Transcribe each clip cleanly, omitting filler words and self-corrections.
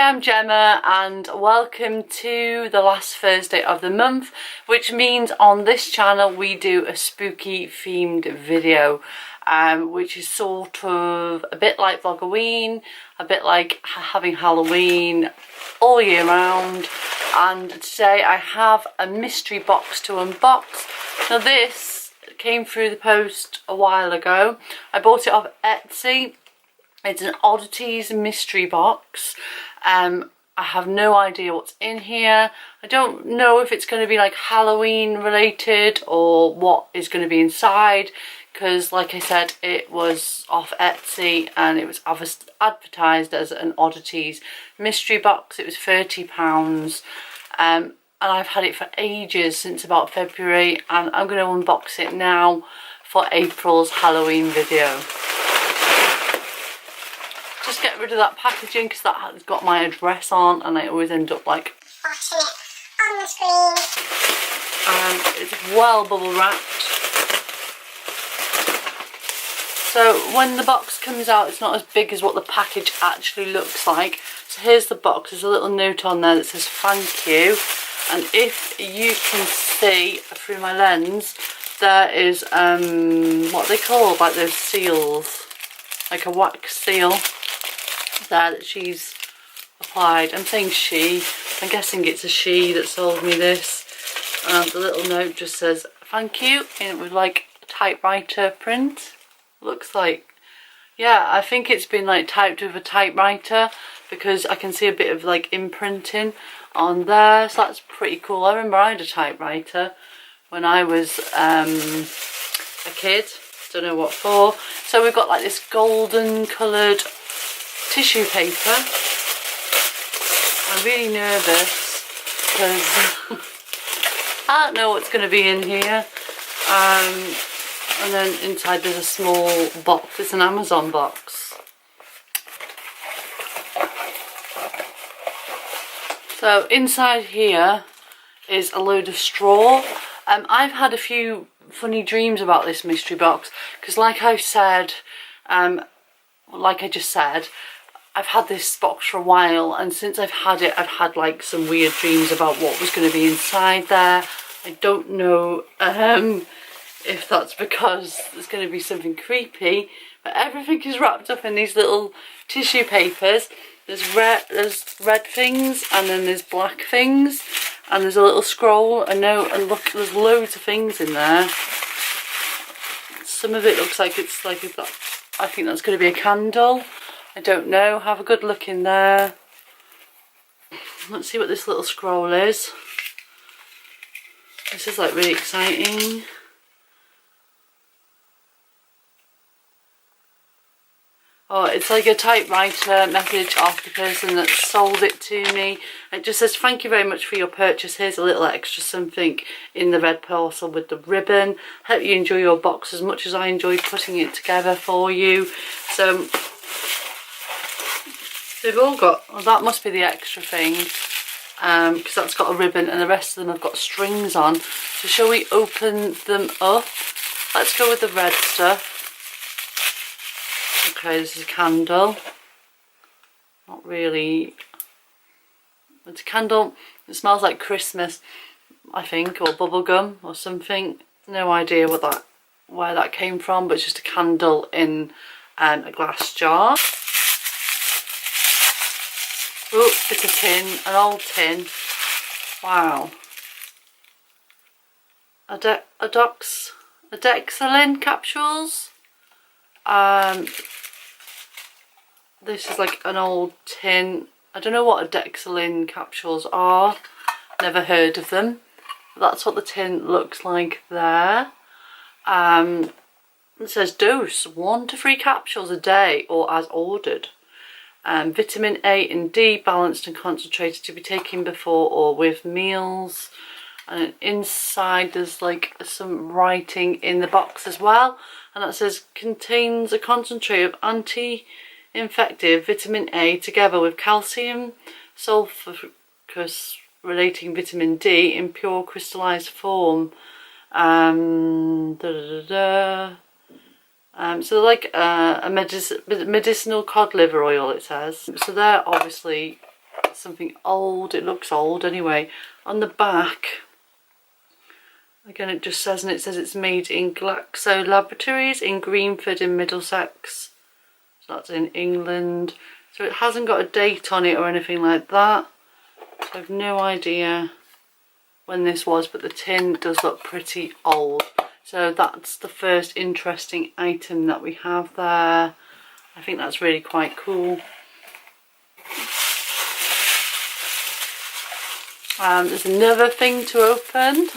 I'm Gemma and welcome to the last Thursday of the month, which means on this channel we do a spooky themed video, which is sort of a bit like Vlogoween, a bit like having Halloween all year round. And today I have a mystery box to unbox. Now this came through the post a while ago. I bought it off Etsy. It's an Oddities mystery box. I have no idea what's in here. I don't know if it's going to be like Halloween related or what is going to be inside, because like I said, it was off Etsy and it was advertised as an Oddities mystery box. It was £30, and I've had it for ages, since about February, and I'm going to unbox it now for April's Halloween video. Just get rid of that packaging because that has got my address on and I always end up like watching it on the screen. And it's well bubble wrapped. So when the box comes out, it's not as big as what the package actually looks like. So here's the box. There's a little note on there that says thank you. And if you can see through my lens, there is what they call like those seals, like a wax seal there that she's applied. I'm saying she, I'm guessing it's a she that sold me this. The little note just says thank you, and with like a typewriter print. Looks like, yeah, I think it's been like typed with a typewriter because I can see a bit of like imprinting on there, so that's pretty cool. I remember I had a typewriter when I was a kid, don't know what for. So we've got like this golden coloured tissue paper. I'm really nervous because I don't know what's going to be in here. And then inside there's a small box. It's an Amazon box. So inside here is a load of straw. I've had a few funny dreams about this mystery box because like I said, like I just said, I've had this box for a while, and since I've had it, I've had like some weird dreams about what was going to be inside there. I don't know if that's because there's going to be something creepy, but everything is wrapped up in these little tissue papers. There's red things, and then there's black things, and there's a little scroll. I know, and look, there's loads of things in there. Some of it looks like it's like I think that's going to be a candle. I don't know. Have a good look in there. Let's see what this little scroll is. This is like really exciting. Oh, it's like a typewriter message off the person that sold it to me. It just says, thank you very much for your purchase. Here's a little extra something in the red parcel with the ribbon. Hope you enjoy your box as much as I enjoyed putting it together for you. So they've all got, well, that must be the extra thing, because that's got a ribbon and the rest of them have got strings on. So shall we open them up? Let's go with the red stuff. Okay, this is a candle. Not really. It's a candle. It smells like Christmas, I think, or bubblegum or something. No idea where that came from, but it's just a candle in a glass jar. Oh, it's a tin, an old tin. Wow. Adexalin capsules. This is like an old tin. I don't know what Adexalin capsules are. Never heard of them. That's what the tin looks like there. It says dose 1 to 3 capsules a day or as ordered. Vitamin A and D, balanced and concentrated, to be taken before or with meals. And inside there's like some writing in the box as well, and that says contains a concentrate of anti-infective vitamin A together with calcium sulfurous relating vitamin D in pure crystallized form. So like a medicinal cod liver oil, it says. So they're obviously something old. It looks old anyway. On the back, again it just says, and it says it's made in Glaxo Laboratories in Greenford in Middlesex. So that's in England. So it hasn't got a date on it or anything like that. So I've no idea when this was, but the tin does look pretty old. So that's the first interesting item that we have there. I think that's really quite cool. There's another thing to open.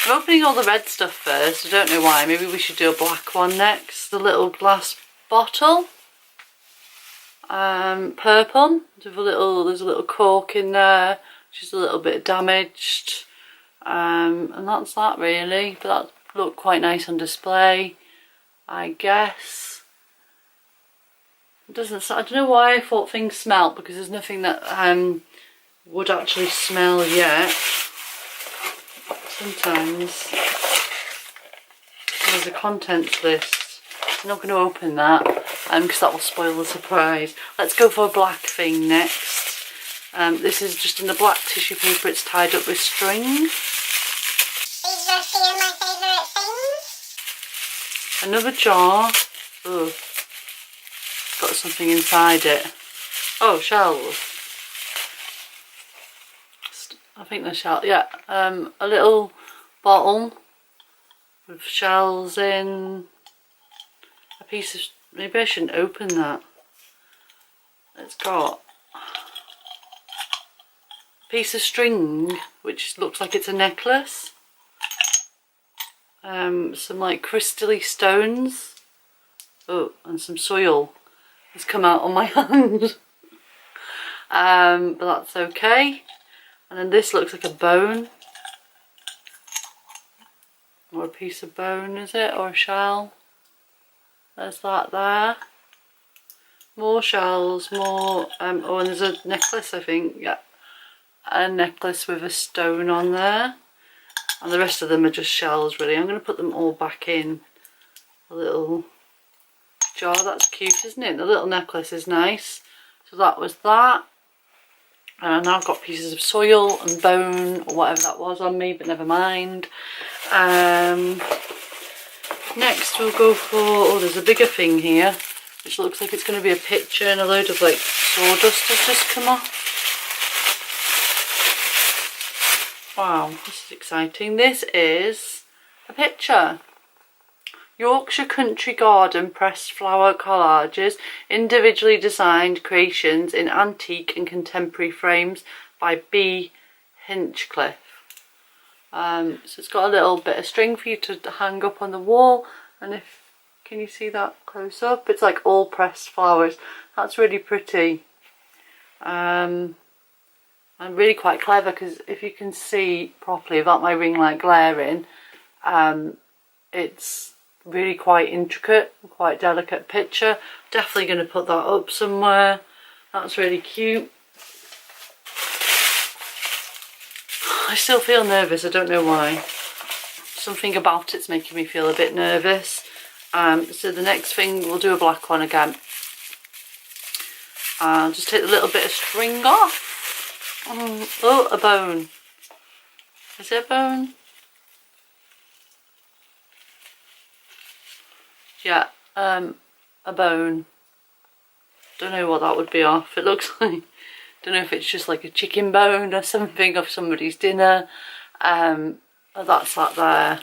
I'm opening all the red stuff first. I don't know why. Maybe we should do a black one next. The little glass bottle. Purple. There's a little cork in there, which is a little bit damaged. And that's that really. But that looked quite nice on display, I guess. It doesn't. I don't know why I thought things smelt, because there's nothing that would actually smell yet. Sometimes there's a contents list. I'm not going to open that because that will spoil the surprise. Let's go for a black thing next. This is just in the black tissue paper. It's tied up with string. These are a few of my favourite things. Another jar. Oh, got something inside it. Oh, shells. I think they're shells. Yeah, a little bottle with shells in. A piece of. Maybe I shouldn't open that. It's got a piece of string, which looks like it's a necklace. Some like crystally stones. Oh, and some soil has come out on my hand. But that's okay. And then this looks like a bone. Or a piece of bone, is it? Or a shell. There's that there. More shells, more... oh, and there's a necklace, I think. Yeah. A necklace with a stone on there. And the rest of them are just shells, really. I'm going to put them all back in a little jar. That's cute, isn't it? The little necklace is nice. So that was that. And now I've got pieces of soil and bone or whatever that was on me, but never mind. Next we'll go for, oh, there's a bigger thing here, which looks like it's going to be a picture, and a load of like sawdust has just come off. Wow, this is exciting. This is a picture. Yorkshire Country Garden pressed flower collages, individually designed creations in antique and contemporary frames by B. Hinchcliffe. So it's got a little bit of string for you to hang up on the wall, and if, can you see that close up? It's like all pressed flowers. That's really pretty. And really quite clever, because if you can see properly without my ring light glaring, it's really quite intricate, quite delicate picture. Definitely going to put that up somewhere. That's really cute. I still feel nervous, I don't know why. Something about it's making me feel a bit nervous. So the next thing, we'll do a black one again. Just take a little bit of string off. Oh, a bone. Is it a bone? Yeah, a bone. Don't know what that would be off. It looks like, don't know if it's just like a chicken bone or something of somebody's dinner. Oh, that's that there.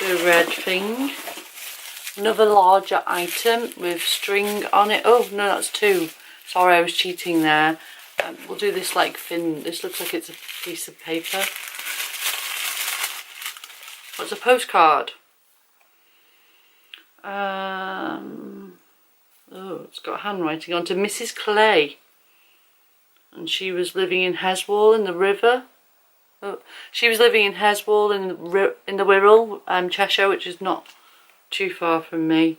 Do a red thing. Another larger item with string on it. Oh no, that's two. Sorry, I was cheating there. We'll do this like thin. This looks like it's a piece of paper. What's a postcard? Oh, it's got handwriting on to Mrs. Clay. And she was living in Heswall in the river. Oh, she was living in Heswall in the Wirral, Cheshire, which is not too far from me.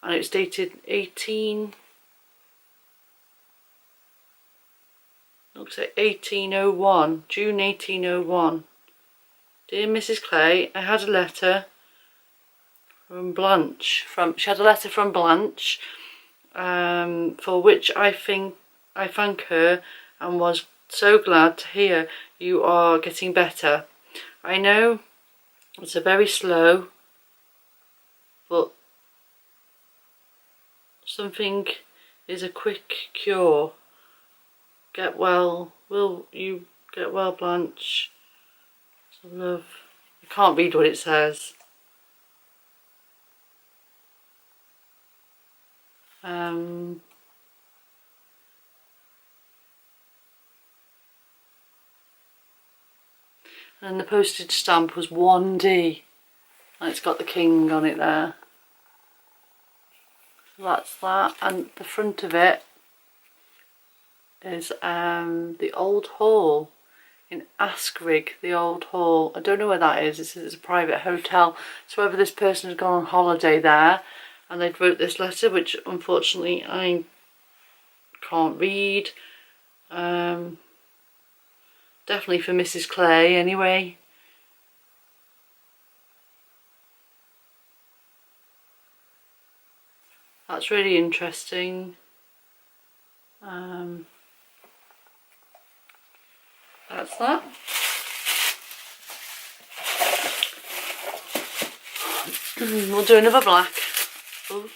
And it was dated 1801, June 1801. Dear Mrs. Clay, I had a letter from Blanche. She had a letter from Blanche, for which I thank her and was so glad to hear you are getting better. I know it's a very slow, but something is a quick cure. Get well. Will you get well, Blanche? Some love. I can't read what it says. And the postage stamp was 1D. And it's got the king on it there. So that's that. And the front of it is the Old Hall in Askrig, the Old Hall. I don't know where that is. It's a private hotel. So whether this person has gone on holiday there and they'd wrote this letter, which unfortunately I can't read. Definitely for Mrs. Clay anyway. That's really interesting. That's that. We'll do another black. Ooh.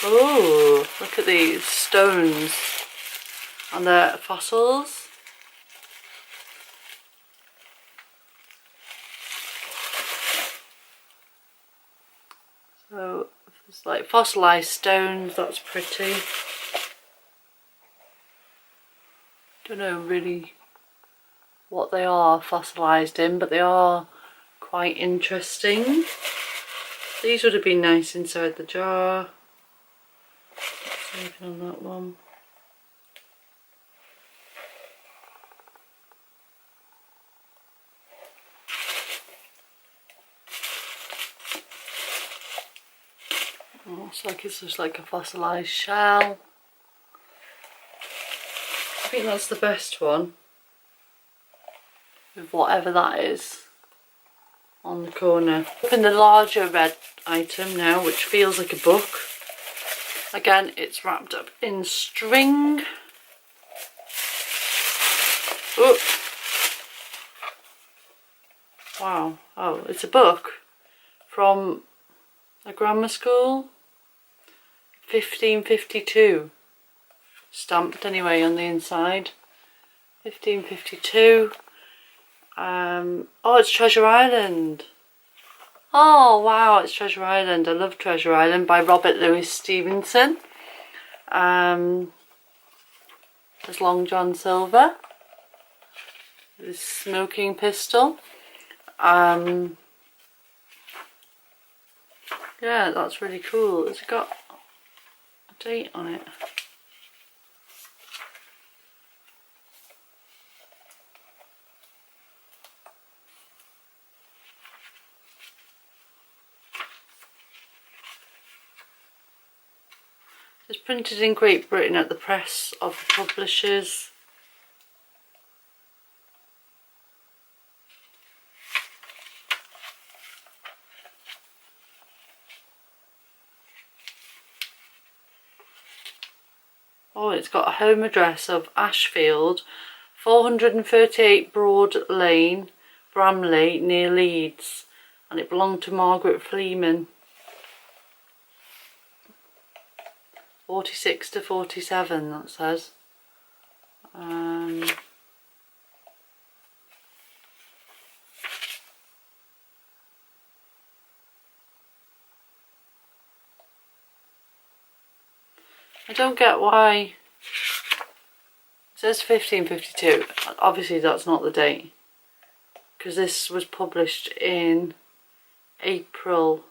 Oh, look at these stones and they're fossils. So it's like fossilized stones. That's pretty. Don't know really what they are fossilized in, but they are quite interesting. These would have been nice inside the jar. Anything on that one? Oh, it's like it's just like a fossilized shell. I think that's the best one, with whatever that is on the corner. Open the larger red item now, which feels like a book. Again, it's wrapped up in string. Oh. Wow. Oh, it's a book from a grammar school. 1552. Stamped anyway on the inside. 1552. Oh, it's Treasure Island. Oh wow, it's Treasure Island. I love Treasure Island by Robert Louis Stevenson. There's Long John Silver. This smoking pistol. Yeah, that's really cool. It's got a date on it. It's printed in Great Britain at the press of the publishers. Oh, it's got a home address of Ashfield, 438 Broad Lane, Bramley, near Leeds, and it belonged to Margaret Fleeman. 46 to 47, that says. I don't get why it says 1552. Obviously that's not the date, because this was published in April.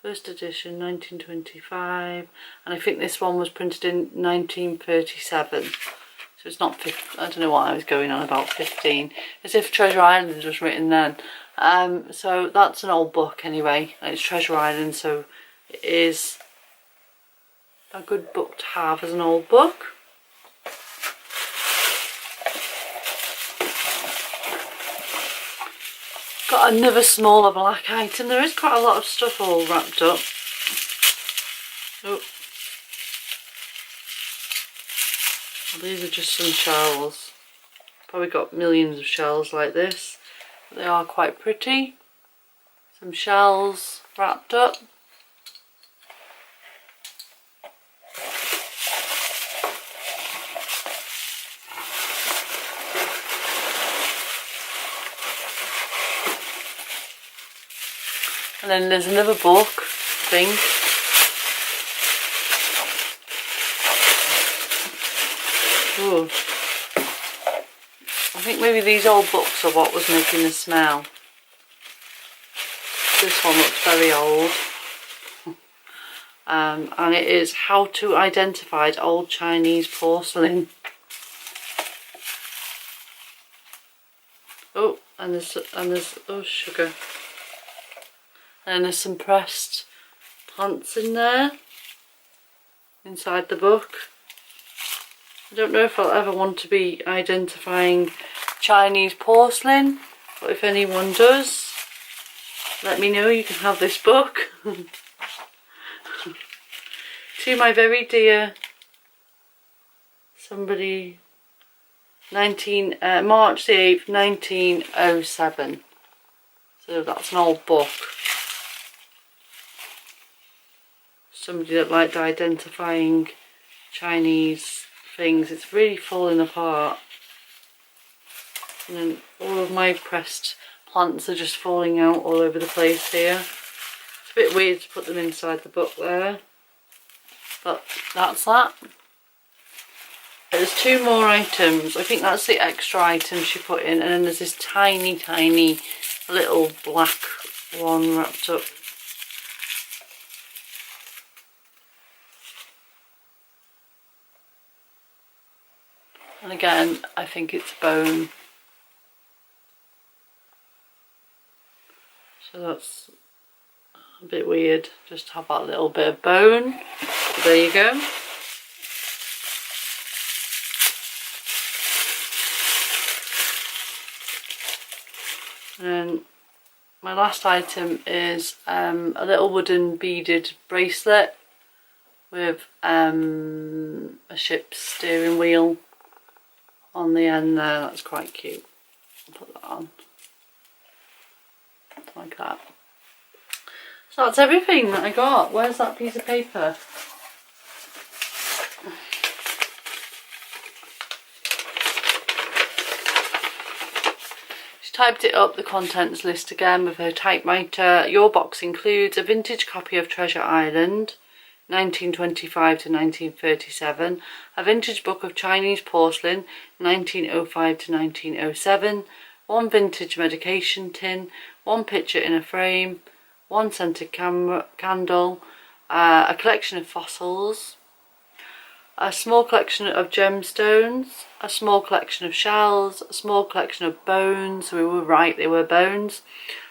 First edition 1925, and I think this one was printed in 1937. So it's not 15, I don't know what I was going on about 15. As if Treasure Island was written then. So that's an old book anyway. It's Treasure Island, so it is a good book to have as an old book. got another smaller black item. There is quite a lot of stuff all wrapped up. Oh. Well, these are just some shells. Probably got millions of shells like this. But they are quite pretty. Some shells wrapped up. And then there's another book, I think. Ooh. I think maybe these old books are what was making the smell. This one looks very old. And it is How to Identify Old Chinese Porcelain. Oh, and there's oh, sugar. And there's some pressed plants in there, inside the book. I don't know if I'll ever want to be identifying Chinese porcelain, but if anyone does, let me know, you can have this book. To my very dear somebody, March the 8th, 1907. So that's an old book. Somebody that liked identifying Chinese things. It's really falling apart. And then all of my pressed plants are just falling out all over the place here. It's a bit weird to put them inside the book there. But that's that. There's two more items. I think that's the extra item she put in. And then there's this tiny, tiny little black one wrapped up. And again, I think it's bone. So that's a bit weird, just to have that little bit of bone. So there you go. And my last item is a little wooden beaded bracelet with a ship's steering wheel on the end there. That's quite cute. I'll put that on like that. So that's everything that I got. Where's that piece of paper? She typed it up, the contents list again with her typewriter. Your box includes a vintage copy of Treasure Island 1925 to 1937, a vintage book of Chinese porcelain 1905 to 1907, one vintage medication tin, one picture in a frame, one scented candle, a collection of fossils, a small collection of gemstones, a small collection of shells, a small collection of bones, we were right, they were bones,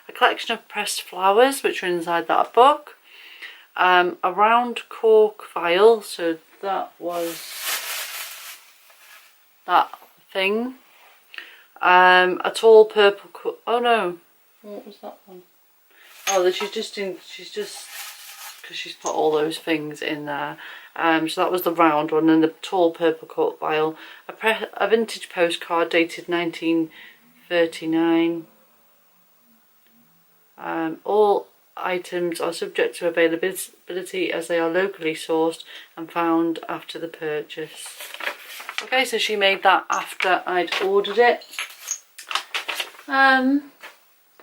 a collection of pressed flowers which are inside that book, a round cork vial, so that was that thing, a tall purple oh no, what was that one? Oh, she's just because she's put all those things in there. So that was the round one, and the tall purple cork vial, a vintage postcard dated 1939. All items are subject to availability as they are locally sourced and found after the purchase. Okay, so she made that after I'd ordered it.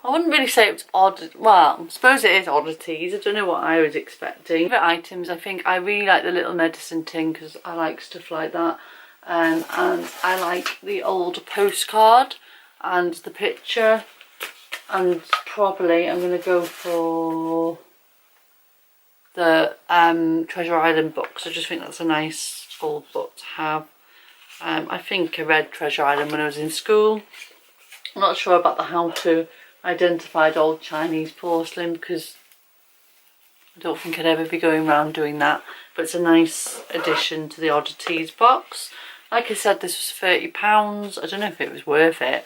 I wouldn't really say it was odd. Well, I suppose it is oddities. I don't know what I was expecting. Favorite items, I think I really like the little medicine tin because I like stuff like that. And I like the old postcard and the picture. And probably I'm going to go for the Treasure Island books. I just think that's a nice old book to have. I think I read Treasure Island when I was in school. I'm not sure about the How to Identify Old Chinese Porcelain because I don't think I'd ever be going around doing that. But it's a nice addition to the Oddities box. Like I said, this was £30. I don't know if it was worth it.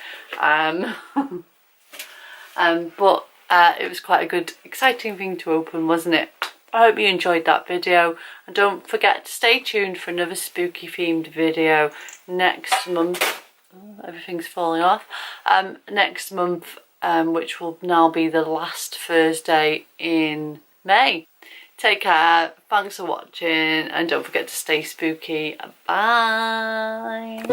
but it was quite a good, exciting thing to open, wasn't it? I hope you enjoyed that video, and don't forget to stay tuned for another spooky themed video next month. Oh, everything's falling off. Next month, which will now be the last Thursday in May. Take care, thanks for watching, and don't forget to stay spooky. Bye.